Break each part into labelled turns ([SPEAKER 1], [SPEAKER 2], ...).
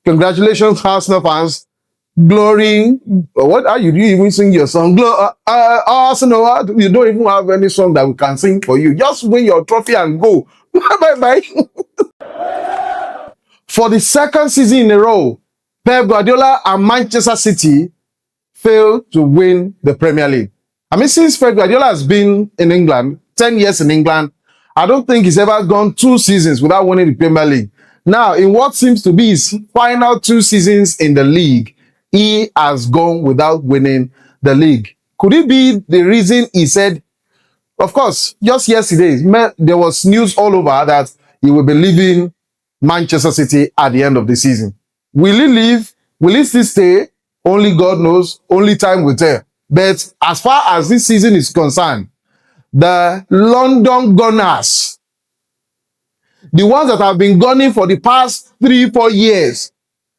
[SPEAKER 1] Congratulations, Arsenal fans. Glory. What are you? Do you even sing your song? Arsenal, you don't even have any song that we can sing for you. Just win your trophy and go. Bye bye. For the second season in a row, Pep Guardiola and Manchester City failed to win the Premier League. I mean, since Pep Guardiola has been in England, 10 years in England, I don't think he's ever gone 2 seasons without winning the Premier League. Now, in what seems to be his final 2 seasons in the league, he has gone without winning the league. Could it be the reason he said, of course, just yesterday, there was news all over that he will be leaving Manchester City at the end of the season. Will he leave? Will he still stay? Only God knows. Only time will tell. But as far as this season is concerned, the London Gunners, the ones that have been gunning for the past 3-4 years,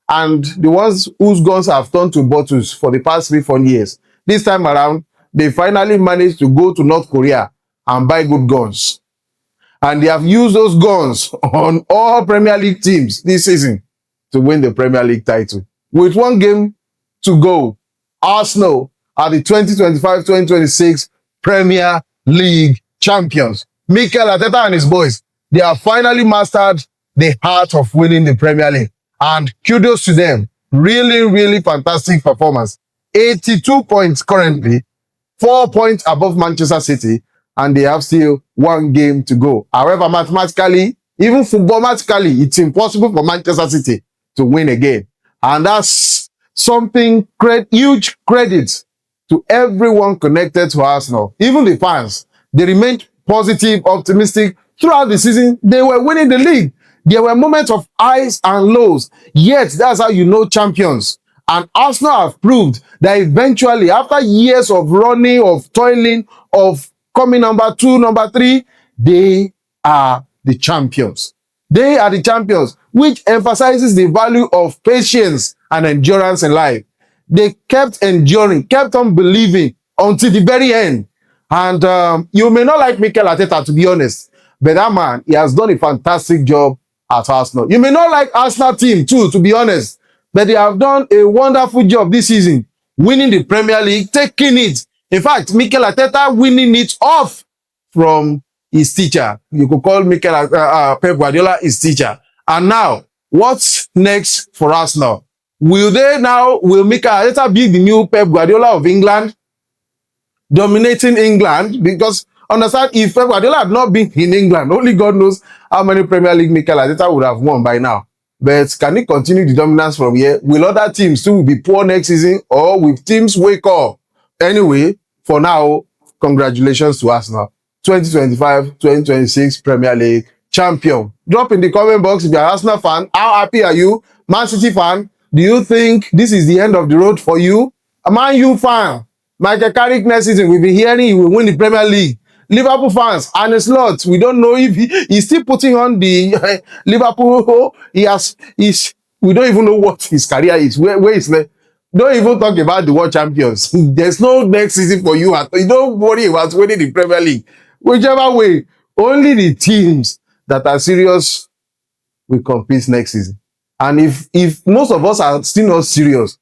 [SPEAKER 1] and the ones whose guns have turned to bottles for the past 3-4 years, this time around, they finally managed to go to North Korea and buy good guns. And they have used those guns on all Premier League teams this season to win the Premier League title. With 1 game to go, Arsenal are the 2025-2026 Premier League champions. Mikel Arteta and his boys, they have finally mastered the art of winning the Premier League. And kudos to them. Really, really fantastic performance. 82 points currently, 4 points above Manchester City, and they have still 1 game to go. However, mathematically, even footballmatically, it's impossible for Manchester City to win again. And that's something huge credit to everyone connected to Arsenal. Even the fans, they remained positive, optimistic throughout the season. They were winning the league. There were moments of highs and lows. Yet, that's how you know champions. And Arsenal have proved that eventually, after years of running, of toiling, of coming number 2, number 3, they are the champions. They are the champions, which emphasizes the value of patience and endurance in life. They kept enduring, kept on believing until the very end. And you may not like Mikel Arteta, to be honest, but that man, he has done a fantastic job at Arsenal. You may not like Arsenal team too, to be honest, but they have done a wonderful job this season, winning the Premier League, taking it. In fact, Mikel Arteta winning it off from his teacher. You could call Pep Guardiola his teacher. And now, what's next for Arsenal? Will Mikel Arteta be the new Pep Guardiola of England? Dominating England? Because, understand, if Pep Guardiola had not been in England, only God knows how many Premier League Mikel Arteta would have won by now. But can he continue the dominance from here? Will other teams too be poor next season? Or will teams wake up? Anyway, for now, congratulations to Arsenal. 2025-2026 Premier League champion. Drop in the comment box if you're an Arsenal fan. How happy are you? Man City fan, do you think this is the end of the road for you? A Man U fan, Michael Carrick next season, we've been hearing he will win the Premier League. Liverpool fans, Arne Slot, we don't know if he's still putting on the Liverpool. We don't even know what his career is. Where is the? Don't even talk about the world champions. There's no next season for you. You don't worry about winning the Premier League. Whichever way, only the teams that are serious will compete next season. And if most of us are still not serious,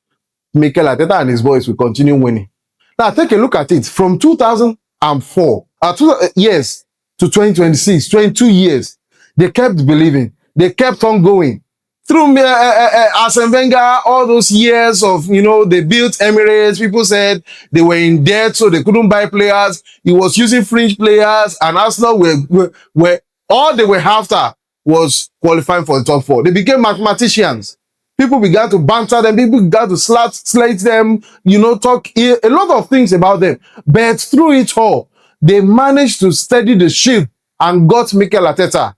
[SPEAKER 1] Mikel Arteta and his boys will continue winning. Now, take a look at it. From 2004, 2 years to 2026, 22 years, they kept believing. They kept on going. Through Arsene Wenger, all those years of, they built Emirates, people said they were in debt, so they couldn't buy players. He was using fringe players, and Arsenal were all they were after was qualifying for the top 4. They became mathematicians. People began to banter them. People began to slate them, talk a lot of things about them. But through it all, they managed to steady the ship and got Mikel Arteta.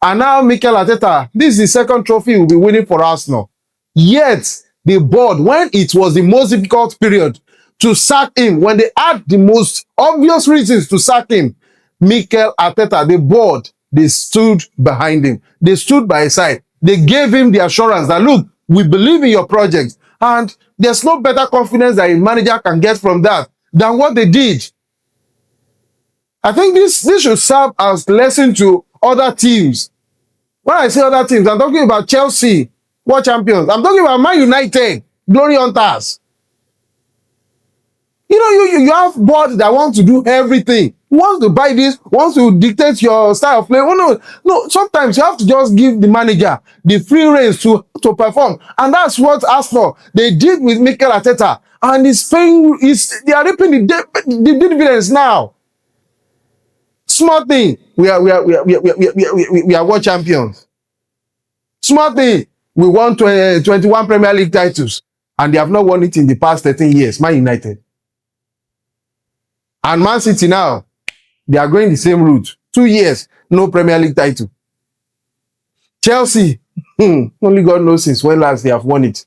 [SPEAKER 1] And now Mikel Arteta, this is the second trophy he will be winning for Arsenal. Yet, the board, when it was the most difficult period to sack him, when they had the most obvious reasons to sack him, Mikel Arteta, the board, they stood behind him. They stood by his side. They gave him the assurance that, look, we believe in your project. And there's no better confidence that a manager can get from that than what they did. I think this should serve as a lesson to other teams. When I say other teams, I'm talking about Chelsea, world champions. I'm talking about Man United, glory hunters. You know, you have board that want to do everything. Wants to buy this, wants to dictate your style of play. Oh, no. Sometimes you have to just give the manager the free reins to perform, and that's what Arsenal they did with Mikel Arteta, and they are reaping the dividends now. Small thing, we are world champions. Small thing, we won 21 Premier League titles, and they have not won it in the past 13 years. Man United and Man City now. They are going the same route. 2 years, no Premier League title. Chelsea, only God knows since when last they have won it.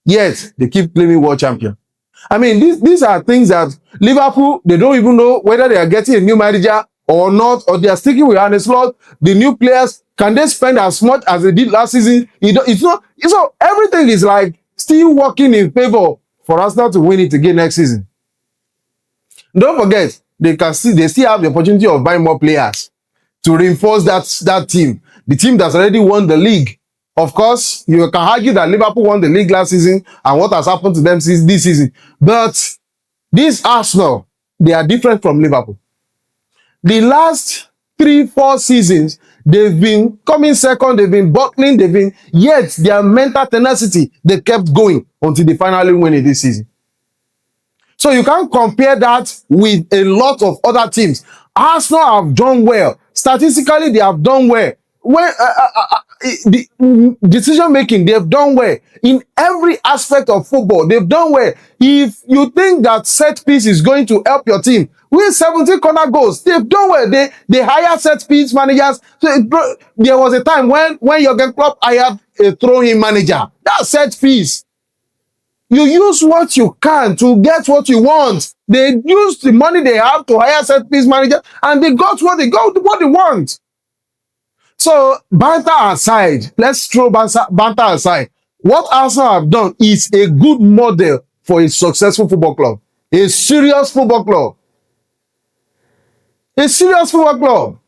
[SPEAKER 1] Yet, they keep claiming world champion. I mean, these are things that Liverpool, they don't even know whether they are getting a new manager or not, or they are sticking with Arne Slot. The new players, can they spend as much as they did last season? It's not. So everything is like still working in favor for Arsenal to win it again next season. Don't forget, they still have the opportunity of buying more players to reinforce that team. The team that's already won the league. Of course, you can argue that Liverpool won the league last season and what has happened to them this season. But this Arsenal, they are different from Liverpool. The last 3-4 seasons, they've been coming second, they've been battling, yet their mental tenacity, they kept going until they finally win it this season. So you can't compare that with a lot of other teams. Arsenal have done well. Statistically, they have done well. When the decision making, they have done well. In every aspect of football, they've done well. If you think that set piece is going to help your team, with 17 corner goals, they've done well. They hire set piece managers. So there was a time when Jurgen Klopp hired a throw-in manager. That's set piece. You use what you can to get what you want. They use the money they have to hire set piece manager, and they got what they want. So, banter aside, let's throw banter aside. What Arsenal have done is a good model for a successful football club. A serious football club. A serious football club.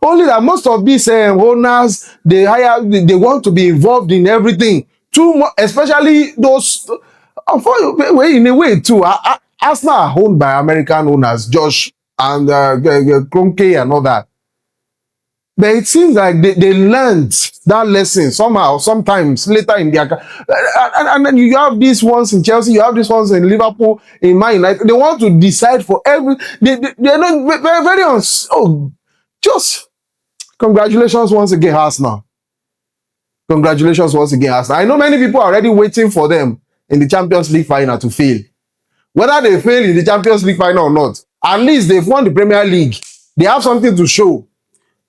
[SPEAKER 1] Only that most of these owners, they want to be involved in everything. Too much, especially those... in a way too, Arsenal are owned by American owners, Josh and Kroenke and all that. But it seems like they learned that lesson somehow, sometimes later in their... And then you have these ones in Chelsea, you have these ones in Liverpool, in Man United. They want to decide for every... They're not very just... Congratulations once again, Arsenal. Congratulations once again, Arsenal. I know many people are already waiting for them in the Champions League final to fail. Whether they fail in the Champions League final or not, at least they've won the Premier League. They have something to show.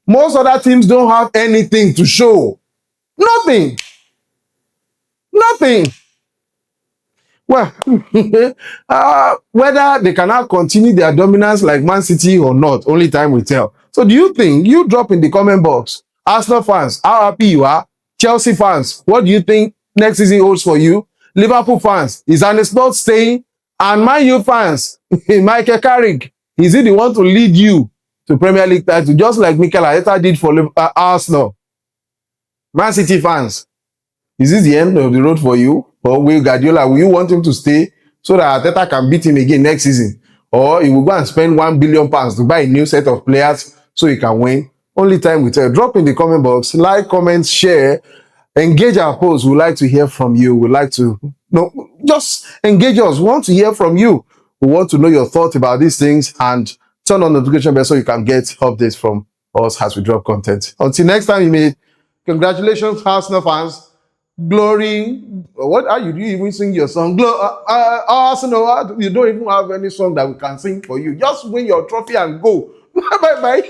[SPEAKER 1] Most other teams don't have anything to show. Nothing. Nothing. Well, whether they cannot continue their dominance like Man City or not, only time will tell. So do you think, you drop in the comment box, Arsenal fans, how happy you are? Chelsea fans, what do you think next season holds for you? Liverpool fans, is Arne Slot staying? And Man U fans, Michael Carrick, is he the one to lead you to Premier League title, just like Mikel Arteta did for Arsenal? Man City fans, is this the end of the road for you? Or will Guardiola, will you want him to stay so that Arteta can beat him again next season? Or he will go and spend £1 billion to buy a new set of players so he can win? Only time will tell. Drop in the comment box, like, comment, share, engage our posts. We'd like to hear from you. We'd like to just engage us. We want to hear from you. We want to know your thoughts about these things, and turn on the notification bell so you can get updates from us as we drop content. Until next time, you may. Congratulations, Arsenal fans. Glory. What are you? Do you even sing your song? Arsenal. You don't even have any song that we can sing for you. Just win your trophy and go. Bye bye.